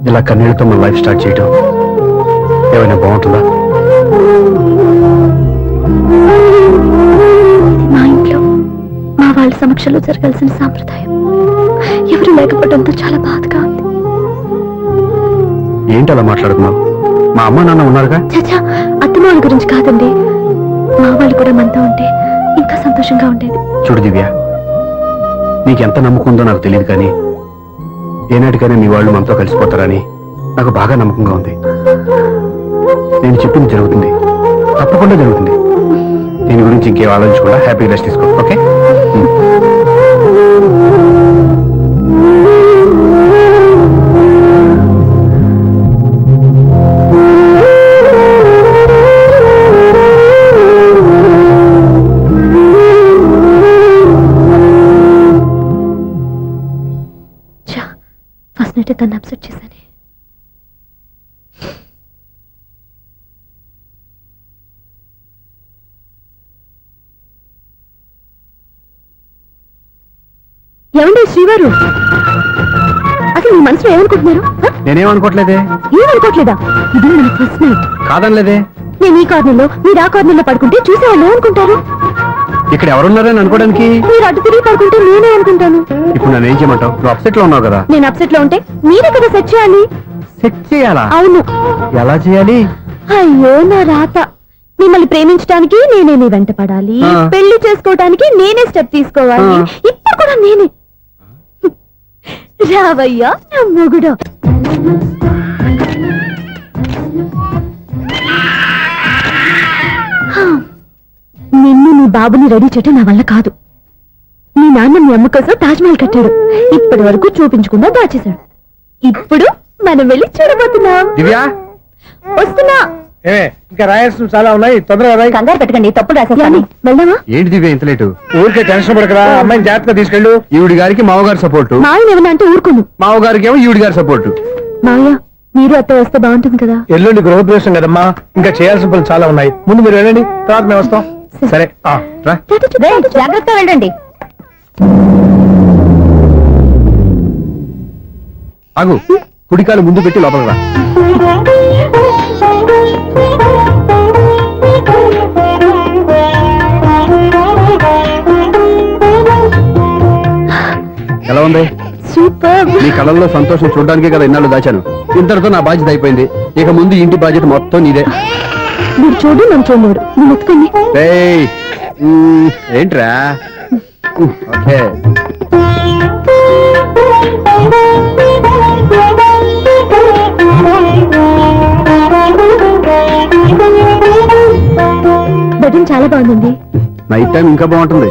ఇలా కన్నీళ్లతో మన లైఫ్ స్టార్ట్ చేయటం ఏమైనా బాగుంటుందా? మా ఇంట్లో మా వాళ్ళ సమక్షంలో జరగాల్సిన సాంప్రదాయం ఎవరు లేకపోవడంతో చాలా బాధగా ఉంది. ఏంటి అలా మాట్లాడుతున్నావు? మా అమ్మ నాన్న ఉన్నారుగా. చచ్చా, అత్తమాల గురించి కాదండి, మా వాళ్ళు కూడా మనతో ఉంటే ఇంకా సంతోషంగా ఉండేది. చూడు దివ్య, నీకెంత నమ్మకం ఉందో నాకు తెలియదు, కానీ ఏనాటికైనా మీ వాళ్ళు మనతో కలిసిపోతారని నాకు బాగా నమ్మకంగా ఉంది. నేను చెప్పింది జరుగుతుంది, తప్పకుండా జరుగుతుంది. దీని గురించి ఇంకేం ఆలోచించకుండా హ్యాపీగా రెస్ట్ తీసుకో. ఓకే? ఫస్ట్ నైట్ తను అప్సెట్ చేశాను. ఏమండి శ్రీవారు, అసలు మీ మనసులో ఏమనుకుంటున్నారు? నేనేమనుకోవట్లేదే. ఏమనుకోవట్లేదా? ఇది మన ఫస్ట్ నైట్. కాదనలేదే. నేను ఈ కార్నర్లో మీరు ఆ కార్నర్లో పడుకుంటే చూసేవాళ్ళు ఏమనుకుంటారు? ఇక్కడ ఎవరున్నారని అనుకోవడానికి. మీరు అటు తిరిగి పడుకుంటే నేనే అనుకుంటాను. ఇప్పుడు నన్ను ఏం చేయమంటావు? నువ్వు అప్సెట్ లో ఉన్నావు కదా. నేను అప్సెట్ లో ఉంటే మీరే కదా సెట్ చేయాలి. సెట్ చేయాలా? అవును. ఎలా చేయాలి? అయ్యో నా రాత. మిమ్మల్ని ప్రేమించడానికి నేనే మీ వెంట పడాలి, పెళ్లి చేసుకోవడానికి నేనే స్టెప్ తీసుకోవాలి. ఇప్పుడు కూడా నేనే. రావయ్యా నా మొగుడు. నిన్ను నీ బాబుని రెడీ చేయటం నా వల్ల కాదు. మీ నాన్న మీ అమ్మ కోసం తాజ్ మహల్ కట్టాడు, ఇప్పటి వరకు చూపించకుండా దాచేశాడు. ఇప్పుడు మనం వెళ్ళి చూడబోతున్నాం. వస్తున్నా. ఇంకా రాయాల్సిన చాలా ఉన్నాయి, తొందరగా కంగారు పెట్టకండి, తప్పుడు రాసేసాను. వెళ్దామా? ఏంటి దివ్య ఇంత లేటు? ఊరికే టెన్షన్ పడకరా, అమ్మాయిని జాగ్రత్తగా తీసుకెళ్ళు. ఈవిడి గారికి మావగారు సపోర్టు, మావయ్య ఏమన్నా అంటే ఊరుకోను. మావగారికి ఏమో ఈవిడి గారి సపోర్టు. మావయ్య మీరు అత్త వస్తే బాగుంటుంది కదా. ఎల్లుండి గృహప్రవేశం కదమ్మా, ఇంకా చేయాల్సిన పనులు చాలా ఉన్నాయి. ముందు మీరు వెళ్ళండి, తర్వాత మేము వస్తాం. సరే రా. జాగ్రత్తగా వెళ్ళండి. ఆగు, కుడికాలు ముందు పెట్టి లోపల రా. ఎలా ఉంది? సూపర్. నీ కళ్ళల్లో సంతోషం చూడడానికే కదా ఇన్నాళ్ళు దాచాను. ఇంతటితో నా బాధ్యత అయిపోయింది. ఇక ముందు ఇంటి బాధ్యత మొత్తం నీదే. మీరు చూడు, నన్ను చూడలేడు. నువ్వు ఎత్తుకోండి. ఏంట్రా? ఓకే. బెడ్రూమ్ చాలా బాగుందండి. నైట్ టైం ఇంకా బాగుంటుంది.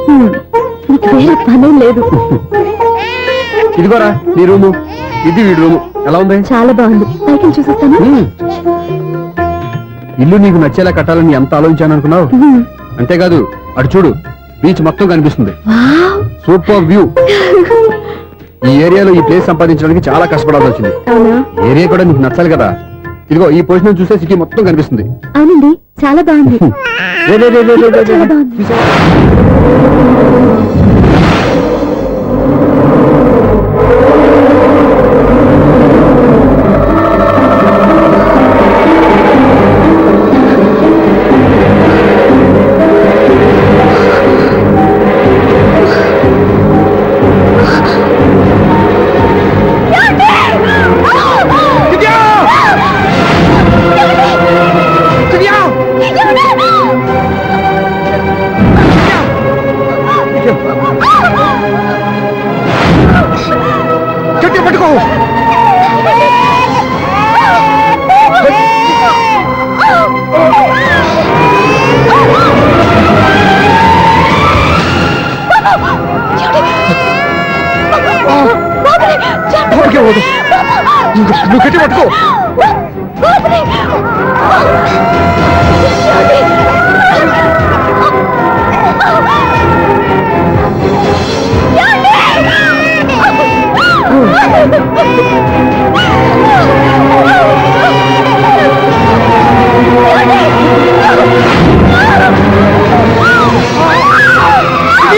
నీకు వేరే పనేం లేదు. ఇదిగోరా నీ రూము, ఇది వీడి రూము. ఎలా ఉంది? చాలా బాగుంది. పైకి చూసేస్తాను. ఇల్లు నీకు నచ్చేలా కట్టాలని ఎంత ఆలోచించాను అనుకున్నావు? అంతేకాదు, అటు చూడు, బీచ్ మొత్తం కనిపిస్తుంది. Super view. ఈ ఏరియాలో ఈ ప్లేస్ సంపాదించడానికి చాలా కష్టపడాల్సి వచ్చింది. ఏరియా కూడా నీకు నచ్చాలి కదా. ఇదిగో ఈ పొజిషన్ చూస్తే సిటీ మొత్తం కనిపిస్తుంది. అవునండి, చాలా బాగుంది. చాలా బాగుంది. పట్టుకో. నువ్వు గట్టి పట్టుకో.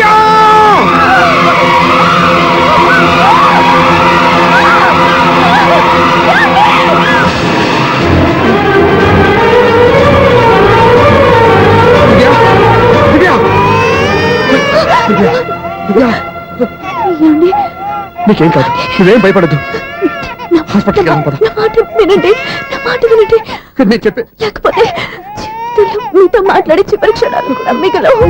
Yeah! నీకేం కాదు, నువ్వేం భయపడద్దు. హాస్పిటల్కి వెళ్దాం పద. నా మాట వినండి, నా మాట వినండి. నేను చెప్పే లేకపోతే జీవితంలో మీతో మాట్లాడే చివరి క్షణాలు కూడా మిగలవు.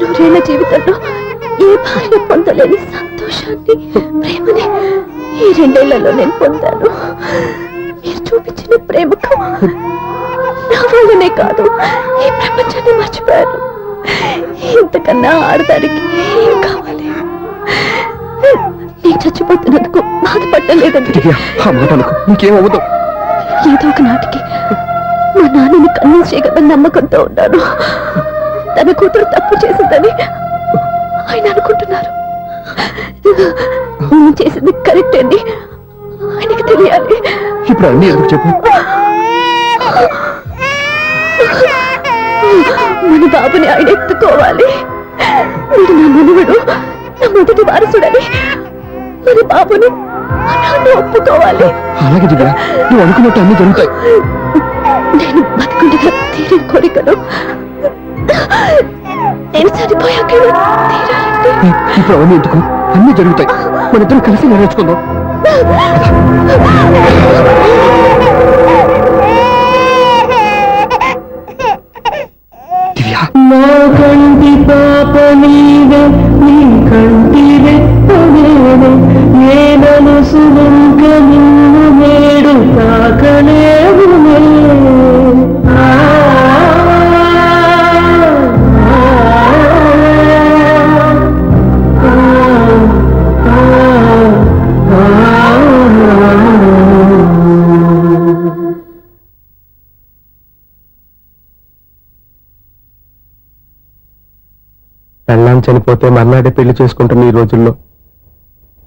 నూరేళ్ల జీవితంలో ఏ భార్య పొందలేని సంతోషాన్ని, ప్రేమని ఈ 2 ఏళ్లలో నేను పొందాను. మీరు చూపించిన ప్రేమకు నా వల్లనే కాదు, ఈ ప్రపంచాన్ని మర్చిపోయాను. ఇంతకన్నా ఆడదానికి ఏం కావాలి? నేను చచ్చిపోతున్నందుకు బాధపడలేదండి. ఆ మాట అనుకో, నీకేమవుతావు. ఏదో ఒక నాటికి మా నాన్నని కన్విన్స్ చేయగలని నమ్మకంతో ఉన్నాను. తన కూతురు తప్పు చేసిందని ఆయన అనుకుంటున్నారు. నేను చేసింది కరెక్ట్ అండి, ఆయనకి తెలియాలి. ఇప్పుడు అన్ని ఎందుకు చెప్పు. మన బాబుని ఆయన ఎత్తుకోవాలి. మీరు నా మనవడు, నా మొదటి వారసుడని మన బాబుని మా నాన్న ఒప్పుకోవాలి. అలాగే దివ్య, నువ్వు అనుకున్నట్టు అన్ని జరుగుతాయి. నేను బతుకుండగా తీరని కోరికను నేను చనిపోయాక తీరాలంటే ఇప్పుడు అవన్నీ ఎందుకు, అన్ని జరుగుతాయి. మన ఇద్దరం కలిసి నెరవేర్చుకుందాం. దివ్య, నా కంటి పాప నీవే, నీ కంటి రెప్పవేనే, ఏ మనసు వంక నిన్ను నేడు తాకలేవునే. పెళ్ళాం చనిపోతే మర్నాడే పెళ్లి చేసుకుంటున్న ఈ రోజుల్లో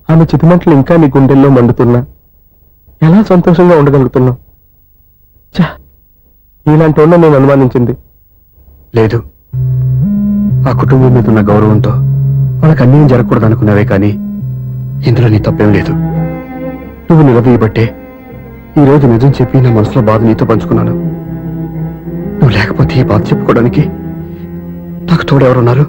ఆమె చితిమంటలు ఇంకా నీ గుండెల్లో మండుతున్నా ఎలా సంతోషంగా ఉండగలుగుతున్నావు? ఛా, ఇలాంటి ఉన్న నేను అనుమానించింది లేదు. ఆ కుటుంబం మీద ఉన్న గౌరవంతో వాళ్ళకి అన్యాయం జరగకూడదు అనుకున్నావే కానీ ఇందులో నీ తప్పేం లేదు. నువ్వు నిలదీయబట్టే ఈ రోజు నిజం చెప్పి నా మనసులో బాధ నీతో పంచుకున్నాను. నువ్వు లేకపోతే ఈ బాధ చెప్పుకోవడానికి నాకు తోడెవరున్నారు?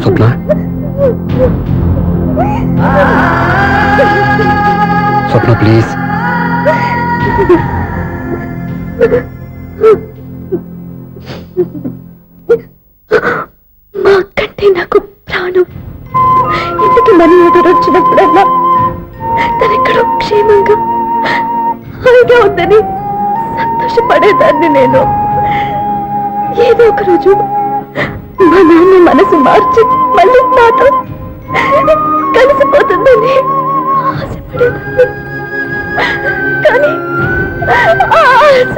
స్వప్న, స్వప్న ప్లీజ్. మా అక్కంటే నాకు ప్రాణం. ఇంటికి మనీ ఆర్డర్ వచ్చినప్పుడల్లా తనెక్కడో క్షేమంగా హాయిగా ఉందని సంతోషపడేదాన్ని నేను. ఏదో ఒక రోజు మా నాన్న మనసు మార్చి మళ్ళీ నాతో కలిసిపోతుందని ఆశపడేదాన్ని. కానీ ఆ ఆశ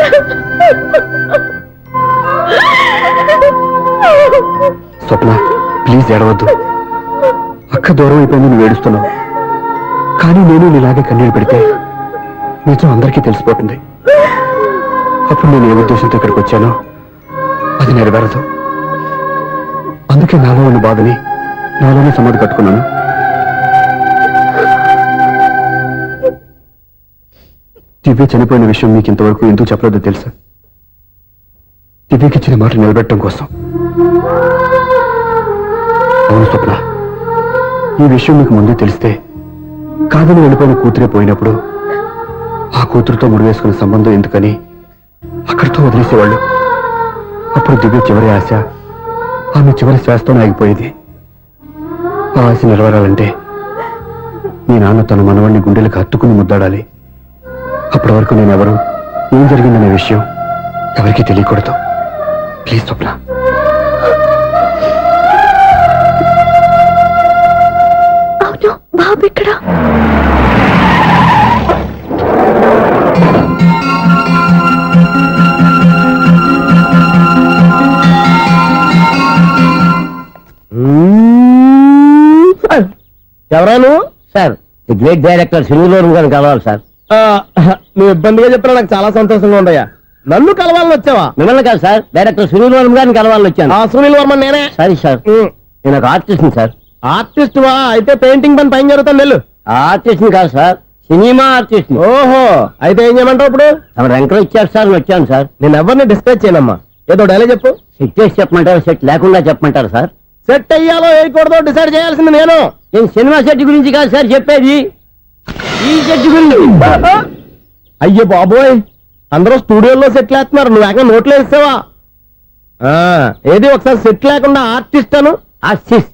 స్వప్న ప్లీజ్ ఏడవద్దు. అక్క దూరం అయిపోయింది, నువ్వు ఏడుస్తున్నావు. కానీ నేను నీలాగే కన్నీళ్ళు పెడితే నిజం అందరికీ తెలిసిపోతుంది. అప్పుడు నేను ఏ ఉద్దేశంతో ఇక్కడికి వచ్చానో అది నెరవేరదు. అందుకే నాలో ఉన్న బాధని నాలోనే సమాధి కట్టుకున్నాను. దివ్య చనిపోయిన విషయం మీకు ఇంతవరకు ఎందుకు చెప్పలేదో తెలుసా? దివ్యకి ఇచ్చిన మాట నిలబెట్టడం కోసం. అవును స్వప్న, ఈ విషయం మీకు ముందే తెలిస్తే కాదని వెళ్ళిపోయిన కూతురే పోయినప్పుడు ఆ కూతురుతో ముడివేసుకున్న సంబంధం ఎందుకని అక్కడితో వదిలేసేవాళ్ళు. అప్పుడు దివ్య చివరి ఆశ ఆమె చివరి శ్వాసతో ఆగిపోయేది. ఆ ఆశ నెరవేరాలంటే మీ నాన్న తన మనవాడిని గుండెలకు హత్తుకుని ముద్దాడాలి. అప్పటి వరకు నేను ఎవరు, ఏం జరిగిందనే విషయం ఎవరికీ తెలియకూడదు. ప్లీజ్ స్వప్న. అవును, బాబు ఇక్కడ. ఎవరాను సార్? ది గ్రేట్ డైరెక్టర్ శ్రీలోరం గారిని కలవాలి సార్. నువ్వు ఇబ్బందిగా చెప్పినా నాకు చాలా సంతోషంగా ఉండయా. నన్ను కలవాలని వచ్చావా? మిమ్మల్ని కాదు సార్, డైరెక్టర్ సునీల్ వర్మ గారిని కలవాలని వచ్చాను. ఆ సునీల్ వర్మ నేనే. సరే సార్, నేను ఒక ఆర్టిస్ట్ సార్. ఆర్టిస్ట్ వా? అయితే పెయింటింగ్ పని పైన జరుగుతాను వెళ్ళు. ఆర్టిస్ట్ కాదు సార్, సినిమా ఆర్టిస్ట్. ఓహో, అయితే ఏం చేయమంటావు ఇప్పుడు? తమ రంకలు ఇచ్చారు సార్, వచ్చాను సార్. నేను ఎవరిని డిస్కస్ చేయనమ్మా, ఏదో డైలాగ్ చెప్పు. సెట్ చేసి చెప్పమంటారు, సెట్ లేకుండా చెప్పమంటారు సార్? సెట్ అయ్యాలో వేయకూడదో డిసైడ్ చేయాల్సింది నేను. నేను సినిమా సెట్ గురించి కాదు సార్ చెప్పేది, ఈ సెట్ గురించి. అయ్యో బాబోయ్, అందరూ స్టూడియోలో సెట్ వేస్తున్నారు, నువ్వు ఏకంగా నోట్లో వేస్తావా? ఏది ఒకసారి సెట్ లేకుండా ఆర్టిస్ట్ అను. ఆశిష్.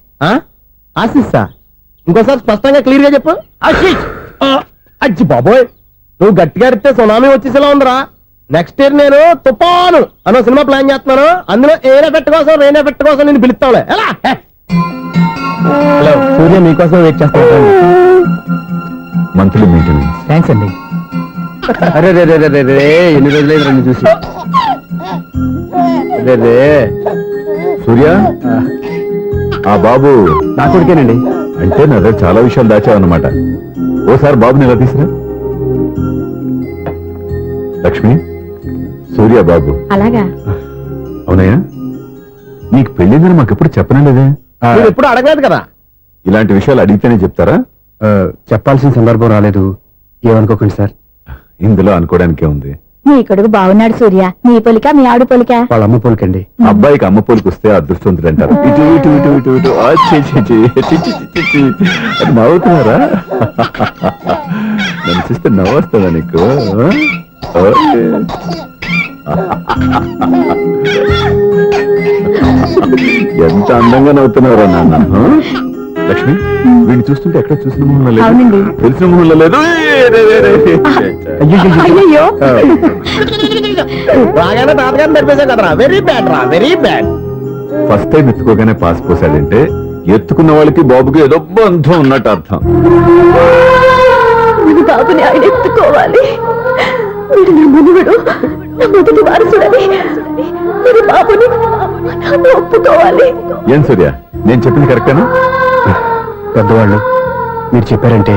ఆశిస్సా? ఇంకోసారి స్పష్టంగా క్లియర్ గా చెప్పు. ఆశిష్. అజ్జి బాబోయ్, నువ్వు గట్టిగా అడిగితే సునామీ వచ్చేసేలా ఉందిరా. నెక్స్ట్ ఇయర్ నేను తుఫాను అనో సినిమా ప్లాన్ చేస్తున్నాను, అందులో ఎయిర్ ఎఫెక్ట్ కోసం రెయిన్ ఎఫెక్ట్ కోసం నేను పిలుస్తావులే. ఎలా? హలో, సూర్య మీకోసం వెయిట్ చేస్తాను. Monthly maintenance. థ్యాంక్స్ అండి. అరే రే రే రే రే, ఎన్ని రోజులైంది రండి చూసి. రే రే సూర్య, ఆ బాబు నా కొడుకేనండి. అంటే నా దగ్గర చాలా విషయాలు దాచావన్నమాట. ఓసారి బాబుని ఇలా తీసురా. లక్ష్మి, సూర్య బాబు. అలాగా? అవునయ్యా, నీకు పెళ్ళిందని మాకెప్పుడు చెప్పనండి. మీరు ఎప్పుడు అడగలేదు కదా. ఇలాంటి విషయాలు అడిగితేనే చెప్తారా? చెప్పాల్సిన సందర్భం రాలేదు, ఏమనుకోకండి సార్. ఇందులో అనుకోవడానికే ఉంది. నీ కొడుకు బాగున్నాడు సూర్య. నీ పోలిక మీ ఆడు పోలిక? వాళ్ళ అమ్మ పోలికండి. అబ్బాయికి అమ్మ పోలికి వస్తే అదృష్టవంతుడు అంటారు. ఇటు ఇటు ఇటు ఇటు ఇటు ఆ, ఛీ, ఛీ, ఛీ, ఛీ, ఛీ, ఛీ, ఛీ. అది నవ్వుతున్నారా? నన్ను చూస్తే నవ్వొస్తుందా నీకు? ఓకే. ఎంత అందంగా నవ్వుతున్నారా నాన్న. లక్ష్మి, వీడిని చూస్తుంటే ఎక్కడ చూసిన మొహంలో లేదు, అవునండి. తెలిసిన మొహంలో లేదు. అయ్యో, రాగానే తాతగారిని తెరిపేశాం కదరా. వెరీ బ్యాడ్ రా, వెరీ బ్యాడ్. ఫస్ట్ టైం ఎత్తుకోగానే పాస్ పోసాడంటే ఎత్తుకున్న వాళ్ళకి బాబుకి ఏదో బంధం ఉన్నట్టు అర్థం. బాబుని ఆయన ఎత్తుకోవాలి. వీడు నా మనువడు, నా మొదటి వారసుడని మీరు బాబుని ఒప్పుకోవాలి. ఏం సూర్య, నేను చెప్పింది కరెక్టేనా? పెద్దవాళ్ళు మీరు చెప్పారంటే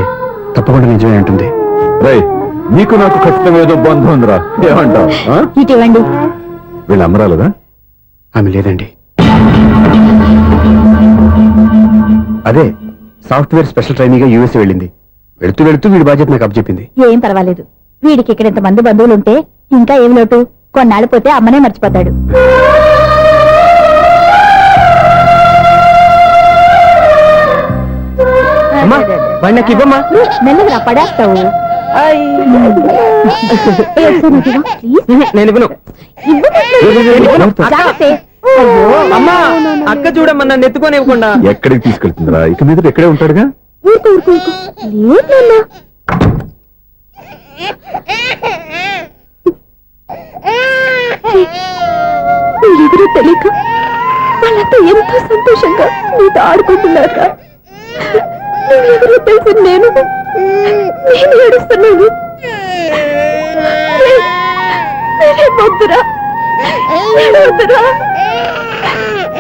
తప్పకుండా నిజమే ఉంటుంది. రై, నీకు నాకు ఖచ్చితంగా ఏదో బంధం ఉందిరా, ఏమంటావు? ఇటువంటి వీళ్ళు అమ్మరాలదా? ఆమె లేదండి. అదే సాఫ్ట్వేర్ స్పెషల్ ట్రైనింగ్ గా యూఎస్ వెళ్ళింది. వెళుతూ వెళుతూ వీడి బాధ్యత నాకు అప్పచెప్పింది. ఏం పర్వాలేదు, వీడికి ఇక్కడ ఇంతమంది బంధువులుంటే ఇంకా ఏం లోటు. కొన్నాళ్ళు పోతే అమ్మనే మర్చిపోతాడు. అమ్మా, వాడిని నాకు ఇవ్వమ్మా. మెల్లగా పడేస్తావు. నేను ఇవ్వను. అమ్మా, అక్క చూడమ్మా, నన్ను ఎత్తుకొని ఇవ్వకుండా. ఎక్కడికి తీసుకెళ్తుందిరా? ఇక మీద ఎక్కడే ఉంటాడుగా. ఎవరూ తెలియక వాళ్ళంతా ఎంతో సంతోషంగా నీతో ఆడుకుంటున్నారా? నువ్వెవరో తెలిసి నేను ఏడుస్తున్నాను. వద్దురా, వద్దురా.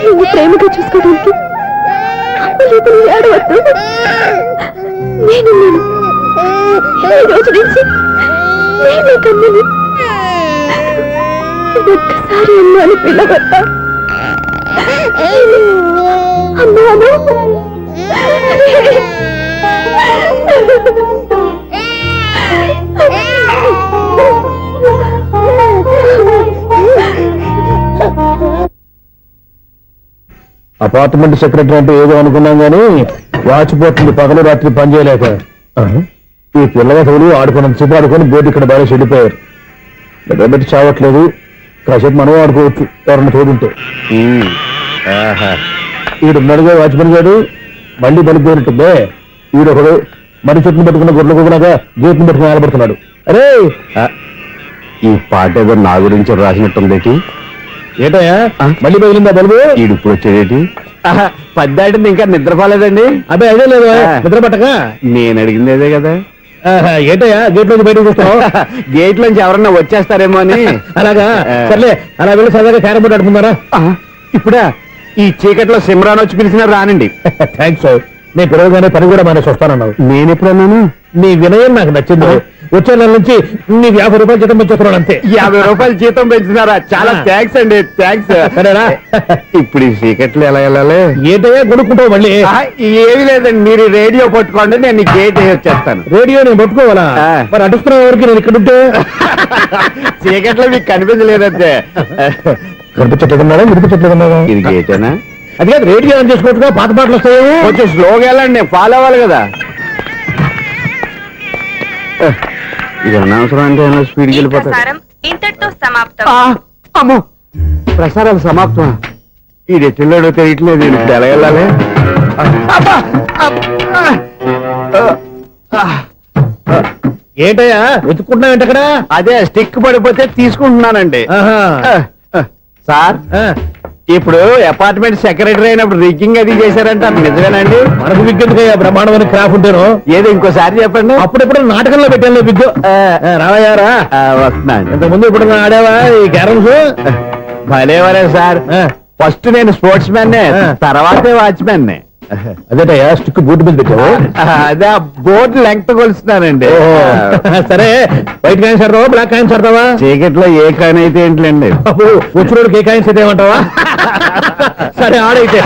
నువ్వు ప్రేమగా చూసుకోవడానికి ఏడవద్దు. నేను ఈ రోజు నుంచి నేనే కన్నని. ఒక్కసారి అన్నాను పిల్లవద్దా? అన్నాను. అపార్ట్మెంట్ సెక్రటరీ అంటే ఏదో అనుకున్నాం గానీ వాచిపోతుంది పగలు రాత్రి పని చేయలేక. ఈ పిల్లగతులు ఆడుకున్నంత సేపు ఆడుకొని బోర్డు ఇక్కడ బాగా చెడిపోయారు. నిద్రబెట్టి చావట్లేదు, కాసేపు మనం ఆడుకోవచ్చు ఎవరన్నా తోడుంటే. ఈడున్నాడుగా వాచ్మెన్ గారు, మళ్ళీ బలిపోయినట్టుందే. ఈడొకడు మరి చెట్టును పట్టుకున్న గొడ్లు కుదలాగా గేట్ని పట్టుకుని ఆడబడుతున్నాడు. అరే, ఈ పాట ఏదో నా గురించి రాసినట్టుంది. ఏటయ్యా మళ్ళీ పగిలిందా బలుబు? ఈడు ఇప్పుడు వచ్చేదేటి? పద్దాటింది ఇంకా నిద్రపోలేదండి. అదే అదే లేదు నిద్ర పట్టక. నేను అడిగింది అదే కదా. ఏటయ్యా గేట్ నుంచి బయటకు వస్తావు? గేట్ లోంచి ఎవరన్నా వచ్చేస్తారేమో అని. అలాగా, సర్లే అలా వెళ్ళి సరదాగా క్యారం బోర్డు ఆడుకున్నారా? ఇప్పుడా? ఈ చీకట్లో సిమ్రాన్ వచ్చి పిలిచినా రానండి. థ్యాంక్స్. నేను పిలవగానే పని కూడా మానేసి వస్తానన్నావు. నేను ఎప్పుడన్నాను? నీ వినయం నాకు నచ్చింది. వచ్చే నెల నుంచి నీకు 50 రూపాయలు జీతం పెంచుతున్నాడు అంతే. 50 రూపాయలు జీతం పెంచుతున్నారా? చాలా థ్యాంక్స్ అండి, థ్యాంక్స్. సరేనా? ఇప్పుడు ఈ సీక్రెట్లు ఎలా వెళ్ళాలి? ఏంటయ్యా కొనుక్కుంటావు మళ్ళీ? ఏమి లేదండి, మీరు రేడియో పట్టుకోండి, నేను ఈ గేట్ వచ్చేస్తాను. రేడియో నేను పట్టుకోవాలా? మరి అడుస్తున్నా ఎవరికి నేను ఇక్కడ ఉంటే? చీకట్లో మీకు కనిపించలేదంటే. కనిపించట్లేదన్నారా వినిపించట్లేదన్నారా? ఇది గేటేనా? అది కాదు, రేడియో ఆన్ చేసుకోవచ్చుగా, పాత పాటలు వస్తాయేమో. కొంచెం స్లోగా వెళ్ళండి, నేను ఫాలో అవ్వాలి కదా. ఇది అనవసరం అంటే స్పీడ్కి వెళ్ళిపోతాడు. ప్రసారం ఇంతటితో సమాప్తం. అమ్మో, ప్రసారాలు సమాప్తం. ఈ రెట్టిల్లోడో తెలియట్లేదు, ఇప్పుడు ఎలా వెళ్ళాలి? ఏంటయ్యా వెతుక్కుంటున్నావు ఏంటి అక్కడ? అదే స్టిక్ పడిపోతే తీసుకుంటున్నానండి. సార్, ఇప్పుడు అపార్ట్మెంట్ సెక్రటరీ అయినప్పుడు రిగ్గింగ్ అది చేశారంటే అది నిజమేనండి? మనకు విగ్గెందుకయ్యా, బ్రహ్మాండమైన క్రాఫ్ ఉంటేను. ఏదో ఇంకోసారి చెప్పండి. అప్పుడెప్పుడు నాటకంలో పెట్టాను విగ్గు. రావయ్యారా? వస్తున్నాను. ఇంతకుముందు ఇప్పుడు ఆడావా ఈ క్యారమ్స్? భలేవరే సార్, ఫస్ట్ నేను స్పోర్ట్స్ మ్యాన్, తర్వాతే వాచ్మెన్. అదేటయ్యా స్టిక్ బూట్ మీద పెట్టావు. అదే బోర్డు లెంగ్త్ కొలుస్తున్నానండి. సరే, వైట్ కాయిన్స్ ఆడతావా బ్లాక్ కాయిన్స్ ఆడతావా? చీకట్లో ఏ కాయిన్ అయితే ఏంటండి, వచ్చినోడికి ఏ కాయిన్స్ అయితే ఏమంటావా? సరే ఆడైతే.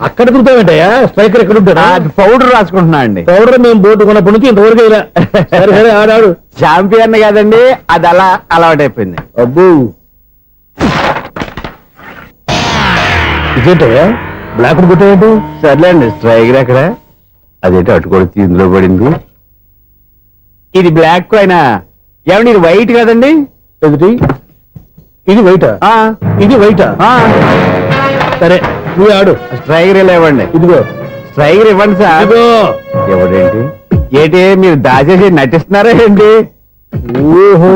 అక్కడ తిరుగుతావేంటయ్యా? స్ట్రైకర్ ఎక్కడ ఉంటాడా? పౌడర్ రాసుకుంటున్నా అండి. పౌడర్ మేము బోర్డు కొన్నప్పటి నుంచి ఇంతవరకు ఇలా. సరే సరే ఆడాడు. చాంపియన్ కదండి, అది అలా అలవాటైపోయింది. అబ్బు, ఇదేంటయ్యా బ్లాక్ కొట్టేంటి? సర్లేండి, స్ట్రైకర్ ఎక్కడ? అదేంటి అటు కొడుతూ ఇందులో పడింది. ఇది బ్లాక్ కాయినా? ఏమండి ఇది వైట్ కదండి? ఎదుటి ఇది వైటా? ఇది వైటా? సరే నువ్వు ఆడు. స్ట్రైకర్ ఇలా ఇవ్వండి. ఇదిగో స్ట్రైకర్ ఇవ్వండి సార్. ఇదిగో. ఎవడేంటి ఏంటి మీరు దాచేసి నటిస్తున్నారా ఏంటి? ఓహో,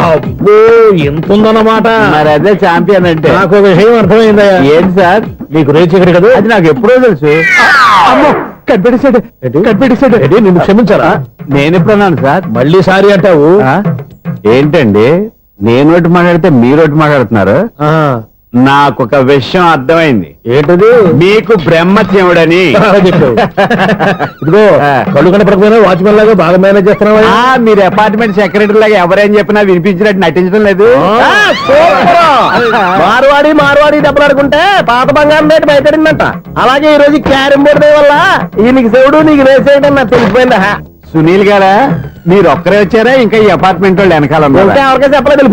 అబ్బో ఎంత ఉందన్నమాట. మరి అదే చాంపియన్ అంటే. నాకు ఒక విషయం అర్థమైందయ్యా. ఏంటి సార్? నీకు రేచి ఇక్కడ కదా? అది నాకు ఎప్పుడో తెలుసు. అమ్మో, కనిపెట్టేశాడు, కనిపెట్టేశాడు. నిన్ను క్షమించారా? నేను ఎప్పుడన్నాను సార్? మళ్ళీ సారీ అంటావు? ఏంటండి, నేను ఒకటి మాట్లాడితే మీరు ఒకటి మాట్లాడుతున్నారు. నాకు ఒక విషయం అర్థమైంది. ఏంటది? మీకు బ్రహ్మత్యముడని చెప్పావు. ఇదిగో కళ్ళు కనపడకపోయినా వాచ్మెన్ లాగా బాగా మేనేజ్ చేస్తున్నావా? మీరు అపార్ట్మెంట్ సెక్రటరీ లాగా ఎవరేం చెప్పినా వినిపించినట్టు నటించడం లేదు. మార్వాడి దెబ్బలాడుకుంటే పాత బంగారం రేటు బయటడిందంట. అలాగే ఈ రోజు క్యారం బోర్డు వల్ల ఈయనకి శివుడు నీకు రేసేయడం నాకు తెలిసిపోయిందా? సునీల్ గారా, మీరు ఒక్కరే వచ్చారా? ఇంకా ఈ అపార్ట్మెంట్ వాళ్ళు వెనకాల ఎవరికీ చెప్పలేదు.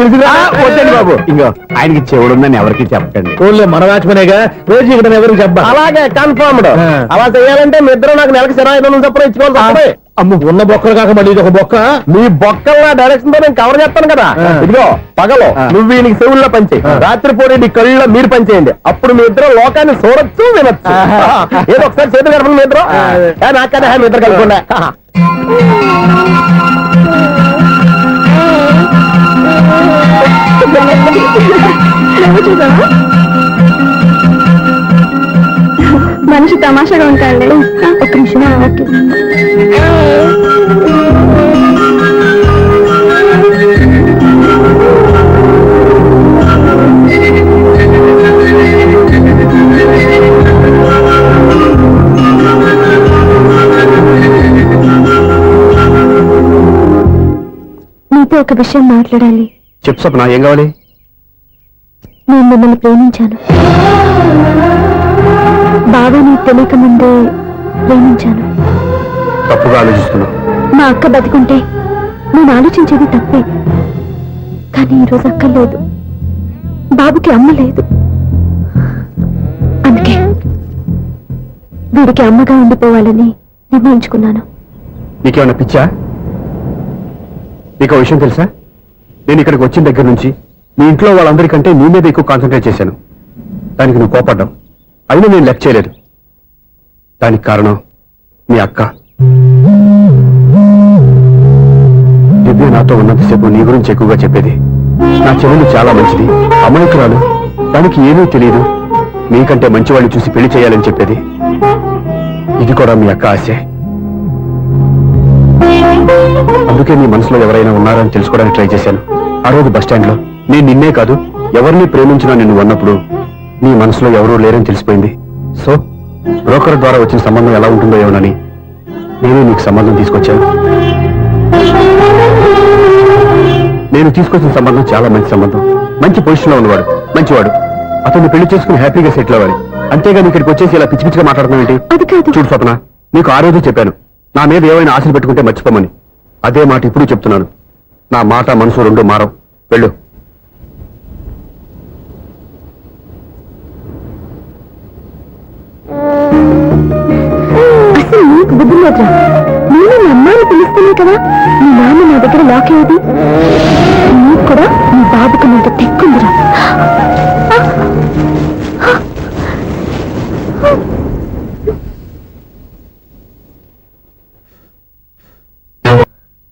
వద్దండి బాబు, ఇంకో ఆయనకి చెవుడు ఉందని ఎవరికి చెప్పండి. ఓన్లీ మన వాచ్మనేగా, రోజు ఇక్కడ ఎవరికి చెప్పా. అలాగే కన్ఫర్మ్డ్. అలా చేయాలంటే మీ ఇద్దరు నాకు నెలకి 25,000 చొప్పున ఇచ్చుకోవాలి. అమ్మ, ఉన్న బొక్కలు కాక మళ్ళీ ఒక బొక్క. మీ బొక్కల డైరెక్షన్ తో నేను కవర్ చేస్తాను కదా. ఇదిగో పగలో నువ్వు ఈయనకి చెవుల్లో పనిచేయి, రాత్రి పూట నీ కళ్ళలో మీరు పనిచేయండి. అప్పుడు మీ ఇద్దరు లోకాన్ని చూడొచ్చు, వినొచ్చు. ఏదో ఒకసారి చేతులు కలపండి మీ ఇద్దరు. నాకదే మీ ఇద్దరు కలుపుకుండా. మనిషి తమాషాగా ఉంటాడు. ఒక్క నిమిషం. నీతో ఒక విషయం మాట్లాడాలి. చెప్పు సప్న, ఏం కావాలి? నేను మిమ్మల్ని ప్రేమించాను. బాగా నీకు తెలియక ముందే ప్రేమించాను. తప్పుగా ఆలోచిస్తున్నావు. మా అక్క బతికుంటే నేను ఆలోచించేది తప్పే. కానీ ఈరోజు అక్క లేదు, బాబుకి అమ్మ లేదు. అందుకే వీడికి అమ్మగా ఉండిపోవాలని నిర్ణయించుకున్నాను. నీకేమన్నా పిచ్చా? నీకు విషయం తెలుసా? నేను ఇక్కడికి వచ్చిన దగ్గర నుంచి మీ ఇంట్లో వాళ్ళందరికంటే నీ మీద ఎక్కువ కాన్సన్ట్రేట్ చేశాను. దానికి నువ్వు కోపడ్డావు, అయినా నేను లెక్క చేయలేదు. దానికి కారణం మీ అక్క. దివ్య నాతో ఉన్నంతసేపు నీ గురించి ఎక్కువగా చెప్పేది. నా చెల్లెలు చాలా మంచిది, అమాయకురాలు, దానికి ఏమీ తెలియదు, మీకంటే మంచివాళ్ళు చూసి పెళ్లి చేయాలని చెప్పేది. ఇది కూడా మీ అక్క ఆశే. అందుకే నీ మనసులో ఎవరైనా ఉన్నారని తెలుసుకోవడానికి ట్రై చేశాను. ఆ రోజు బస్టాండ్ లో నేను నిన్నే కాదు ఎవరిని ప్రేమించినా నిన్ను అన్నప్పుడు నీ మనసులో ఎవరూ లేరని తెలిసిపోయింది. సో బ్రోకర్ ద్వారా వచ్చిన సంబంధం ఎలా ఉంటుందో ఏమోనని నేనే నీకు సంబంధం తీసుకొచ్చాను. నేను తీసుకొచ్చిన సంబంధం చాలా మంచి సంబంధం, మంచి పొజిషన్ లో ఉన్నవాడు, మంచివాడు. అతన్ని పెళ్లి చేసుకుని హ్యాపీగా సెటిల్ అవ్వాలి. అంతేగాని ఇక్కడికి వచ్చేసి ఇలా పిచ్చి పిచ్చిగా మాట్లాడుతున్నావు ఏంటి? అది కాదు. చూడు స్వప్న, నీకు ఆ రోజు చెప్పాను నా మీద ఏమైనా ఆశలు పెట్టుకుంటే మర్చిపోమని. అదే మాట ఇప్పుడు చెప్తున్నాను. నా మాట మనసు రెండు మారవు. వెళ్ళు. అసలు నీకు బుద్ధి లేదురా. నేను మా అమ్మాయిని పిలుస్తానే కదా మీ నాన్న నా దగ్గర లాక్ అయ్యేది. నీకు కూడా నీ బాబుకు నీకు తెక్కుందిరా.